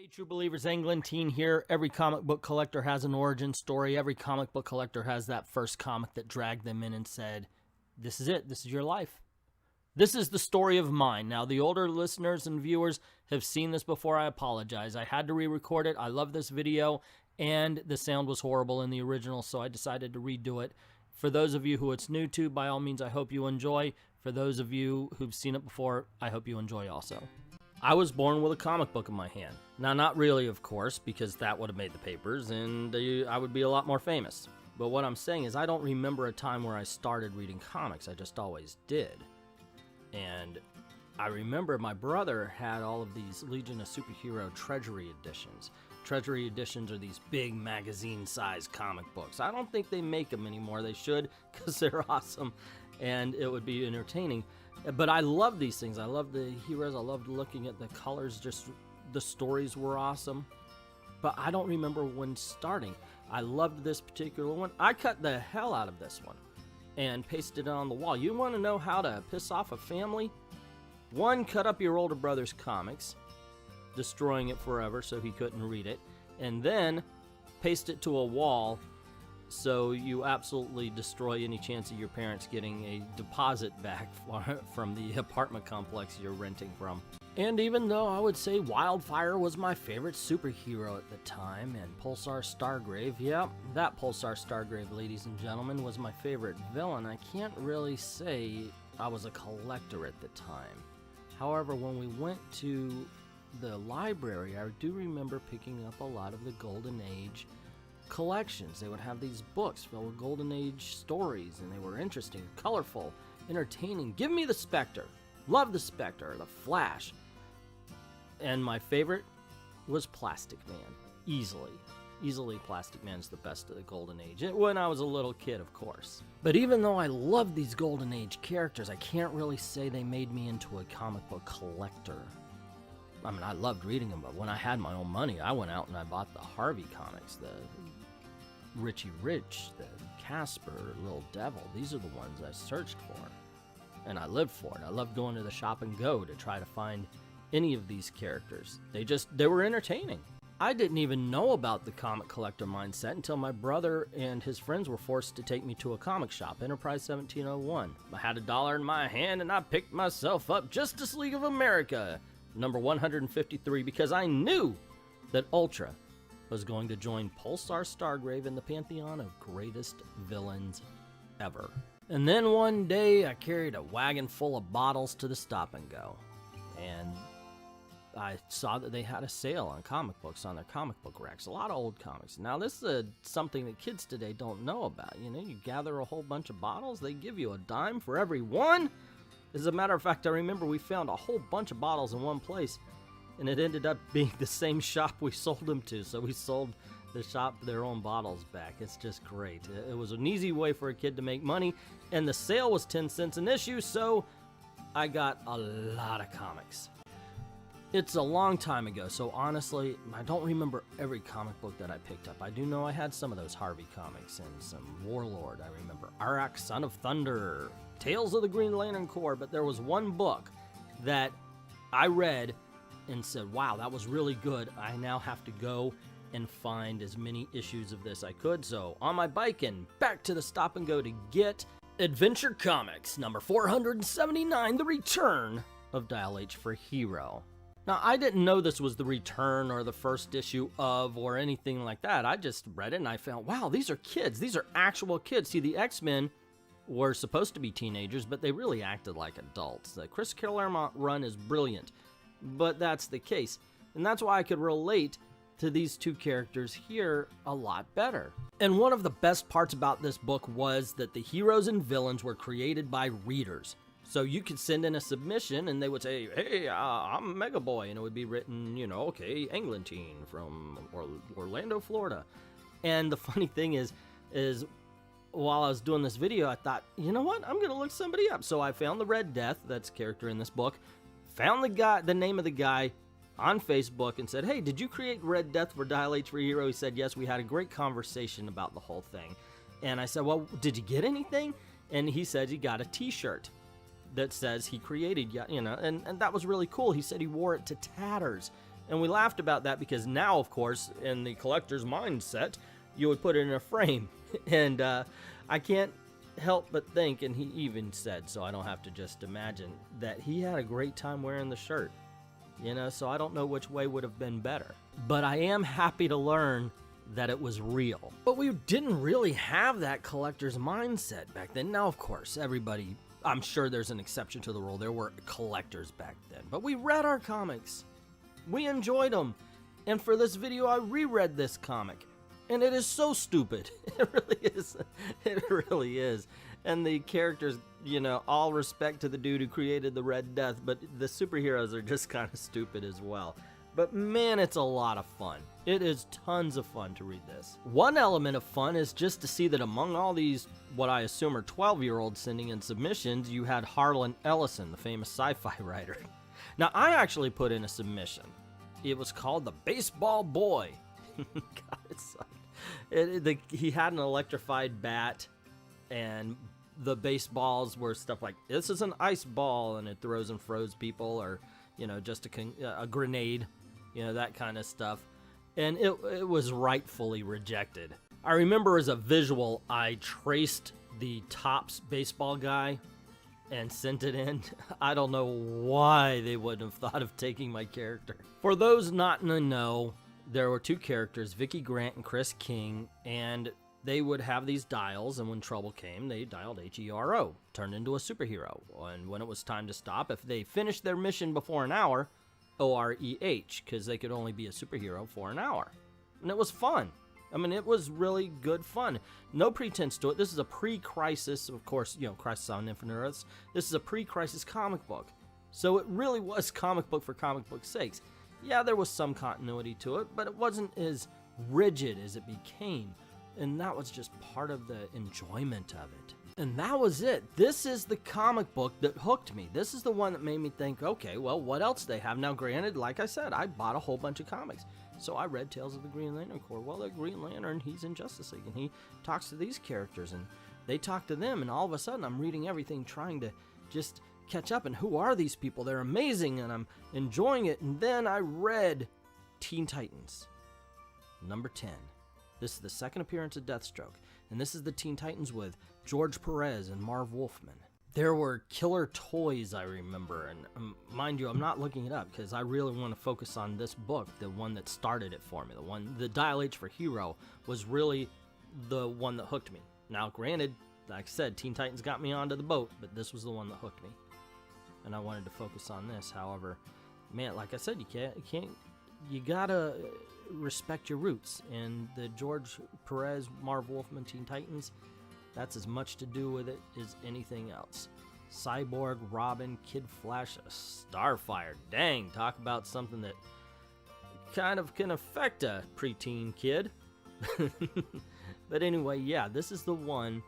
Hey, true believers, Englentine here. Every comic book collector has an origin story. Every comic book collector has that first comic that dragged them in and said, this is it. This is your life. This is the story of mine. Now, the older listeners and viewers have seen this before. I apologize. I had to re-record it. I love this video, and the sound was horrible in the original, so I decided to redo it. For those of you who it's new to, by all means, I hope you enjoy. For those of you who've seen it before, I hope you enjoy also. I was born with a comic book in my hand. Now, not really, of course, because that would have made the papers, and I would be a lot more famous. But what I'm saying is I don't remember a time where I started reading comics. I just always did. And I remember my brother had all of these Legion of Superhero Treasury editions. Treasury editions are these big magazine-sized comic books. I don't think they make them anymore. They should, because they're awesome, and it would be entertaining. But I love these things. I love the heroes. I loved looking at the colors. Just the stories were awesome. But I don't remember when starting. I loved this particular one. I cut the hell out of this one and pasted it on the wall. You want to know how to piss off a family? One, cut up your older brother's comics, destroying it forever so he couldn't read it, and then paste it to a wall so you absolutely destroy any chance of your parents getting a deposit back from the apartment complex you're renting from. And even though I would say Wildfire was my favorite superhero at the time, and Pulsar Stargrave, yeah, that Pulsar Stargrave, ladies and gentlemen, was my favorite villain, I can't really say I was a collector at the time. However, when we went to the library, I do remember picking up a lot of the Golden Age collections. They would have these books filled with Golden Age stories, and they were interesting, colorful, entertaining. Give me the Spectre. Love the Spectre, the Flash. And my favorite was Plastic Man. Easily Plastic Man's the best of the Golden Age. When I was a little kid, of course. But even though I love these Golden Age characters, I can't really say they made me into a comic book collector. I mean, I loved reading them, but when I had my own money, I went out and I bought the Harvey comics, the Richie Rich, the Casper, Little Devil. These are the ones I searched for, and I lived for it. I loved going to the shop and go to try to find any of these characters. They were entertaining. I didn't even know about the comic collector mindset until my brother and his friends were forced to take me to a comic shop, Enterprise 1701. I had $1 in my hand, and I picked myself up Justice League of America, number 153, because I knew that Ultra was going to join Pulsar Stargrave in the pantheon of greatest villains ever. And then one day I carried a wagon full of bottles to the stop and go, and I saw that they had a sale on comic books on their comic book racks, a lot of old comics. Now this is something that kids today don't know about. You know, you gather a whole bunch of bottles, they give you a dime for every one. As a matter of fact, I remember we found a whole bunch of bottles in one place, and it ended up being the same shop we sold them to, so we sold the shop their own bottles back. It's just great. It was an easy way for a kid to make money, and the sale was 10 cents an issue, so I got a lot of comics. It's a long time ago, so honestly, I don't remember every comic book that I picked up. I do know I had some of those Harvey comics and some Warlord. I remember Arak, Son of Thunder, Tales of the Green Lantern Corps, but there was one book that I read and said, wow, that was really good. I now have to go and find as many issues of this I could. So on my bike and back to the stop and go to get Adventure Comics number 479, The Return of Dial H for Hero. Now, I didn't know this was the return or the first issue of or anything like that. I just read it and I found, wow, these are kids. These are actual kids. See, the X-Men were supposed to be teenagers, but they really acted like adults. The Chris Claremont run is brilliant, but that's the case. And that's why I could relate to these two characters here a lot better. And one of the best parts about this book was that the heroes and villains were created by readers. So you could send in a submission and they would say, hey, I'm Mega Boy. And it would be written, you know, okay, Englentine from Orlando, Florida. And the funny thing is while I was doing this video, I thought, you know what? I'm going to look somebody up. So I found the Red Death, that's a character in this book, found the name of the guy on Facebook and said, hey, did you create Red Death for Dial H for Hero? He said, yes. We had a great conversation about the whole thing. And I said, well, did you get anything? And he said he got a t-shirt that says he created, you know, and that was really cool. He said he wore it to tatters, And we laughed about that because now, of course, in the collector's mindset, you would put it in a frame. And I can't help but think, and he even said, so I don't have to just imagine, that he had a great time wearing the shirt. You know, so I don't know which way would have been better. But I am happy to learn that it was real. But we didn't really have that collector's mindset back then. Now, of course, everybody, I'm sure there's an exception to the rule. There were collectors back then. But we read our comics. We enjoyed them. And for this video, I reread this comic. And it is so stupid. It really is. It really is. And the characters, you know, all respect to the dude who created the Red Death, but the superheroes are just kind of stupid as well. But man, it's a lot of fun. It is tons of fun to read this. One element of fun is just to see that among all these, what I assume are 12-year-olds sending in submissions, you had Harlan Ellison, the famous sci-fi writer. Now, I actually put in a submission. It was called The Baseball Boy. God, it sucked. He had an electrified bat, and the baseballs were stuff like, this is an ice ball, and it throws and froze people, or, you know, just a grenade, you know, that kind of stuff. And it was rightfully rejected. I remember as a visual, I traced the Topps baseball guy and sent it in. I don't know why they wouldn't have thought of taking my character. For those not in the know, there were two characters, Vicky Grant and Chris King, and they would have these dials, and when trouble came, they dialed HERO, turned into a superhero. And when it was time to stop, if they finished their mission before an hour, OREH, because they could only be a superhero for an hour. And it was fun. I mean, it was really good fun. No pretense to it. This is a pre-crisis, of course, you know, Crisis on Infinite Earths. This is a pre-crisis comic book. So it really was comic book for comic book's sakes. Yeah, there was some continuity to it, but it wasn't as rigid as it became. And that was just part of the enjoyment of it. And that was it. This is the comic book that hooked me. This is the one that made me think, okay, well, what else do they have? Now, granted, like I said, I bought a whole bunch of comics. So I read Tales of the Green Lantern Corps. Well, the Green Lantern, he's in Justice League, and he talks to these characters, and they talk to them, and all of a sudden I'm reading everything, trying to just catch up, and who are these people? They're amazing, and I'm enjoying it. And then I read Teen Titans, number 10. This is the second appearance of Deathstroke, and this is the Teen Titans with George Perez and Marv Wolfman. There were killer toys, I remember, and mind you, I'm not looking it up because I really want to focus on this book, the one that started it for me. The Dial H for Hero was really the one that hooked me. Now, granted, like I said, Teen Titans got me onto the boat, but this was the one that hooked me, and I wanted to focus on this. However, man, like I said, you gotta respect your roots, and the George Perez, Marv Wolfman Teen Titans, that's as much to do with it as anything else. Cyborg, Robin, Kid Flash, Starfire. Dang, talk about something that kind of can affect a preteen kid. But anyway, yeah, this is the one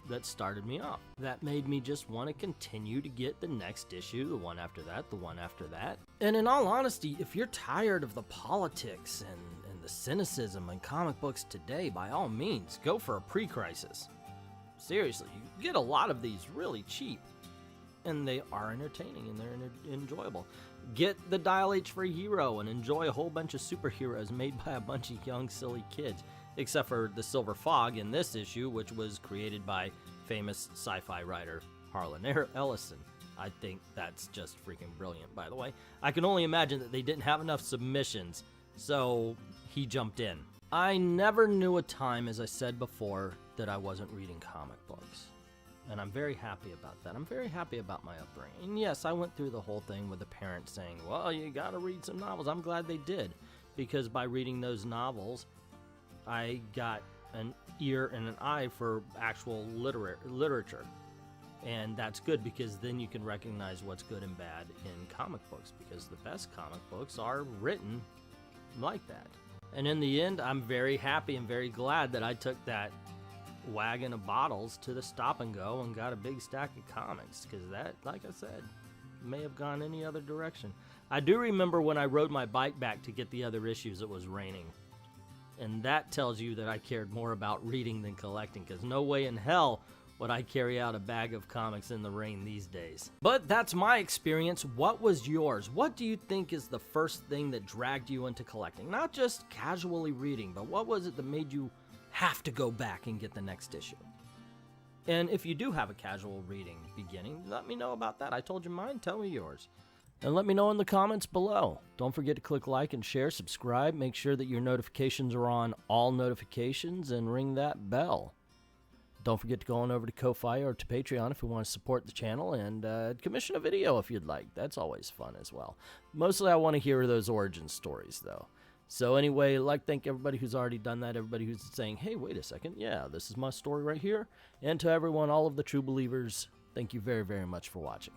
that started me off. That made me just want to continue to get the next issue, the one after that, the one after that. And in all honesty, if you're tired of the politics and the cynicism in comic books today, by all means, go for a pre-crisis. Seriously, you get a lot of these really cheap, and they are entertaining and they're enjoyable. Get the Dial H for Hero and enjoy a whole bunch of superheroes made by a bunch of young, silly kids, except for the Silver Fog in this issue, which was created by famous sci-fi writer Harlan Ellison. I think that's just freaking brilliant, by the way. I can only imagine that they didn't have enough submissions, so he jumped in. I never knew a time, as I said before, that I wasn't reading comic books. And I'm very happy about that. I'm very happy about my upbringing. And yes, I went through the whole thing with the parents saying, well, you gotta read some novels. I'm glad they did, because by reading those novels, I got an ear and an eye for actual literature. And that's good, because then you can recognize what's good and bad in comic books, because the best comic books are written like that. And in the end, I'm very happy and very glad that I took that wagon of bottles to the Stop and Go and got a big stack of comics, because that, like I said, may have gone any other direction. I do remember when I rode my bike back to get the other issues, it was raining. And that tells you that I cared more about reading than collecting, because no way in hell would I carry out a bag of comics in the rain these days. But that's my experience. What was yours? What do you think is the first thing that dragged you into collecting? Not just casually reading, but what was it that made you have to go back and get the next issue? And if you do have a casual reading beginning, let me know about that. I told you mine, tell me yours. And let me know in the comments below. Don't forget to click like and share, subscribe, make sure that your notifications are on all notifications, and ring that bell. Don't forget to go on over to Ko-Fi or to Patreon if you want to support the channel, and commission a video if you'd like. That's always fun as well. Mostly I want to hear those origin stories, though. So anyway, thank everybody who's already done that, everybody who's saying, hey, wait a second, yeah, this is my story right here. And to everyone, all of the true believers, thank you very, very much for watching.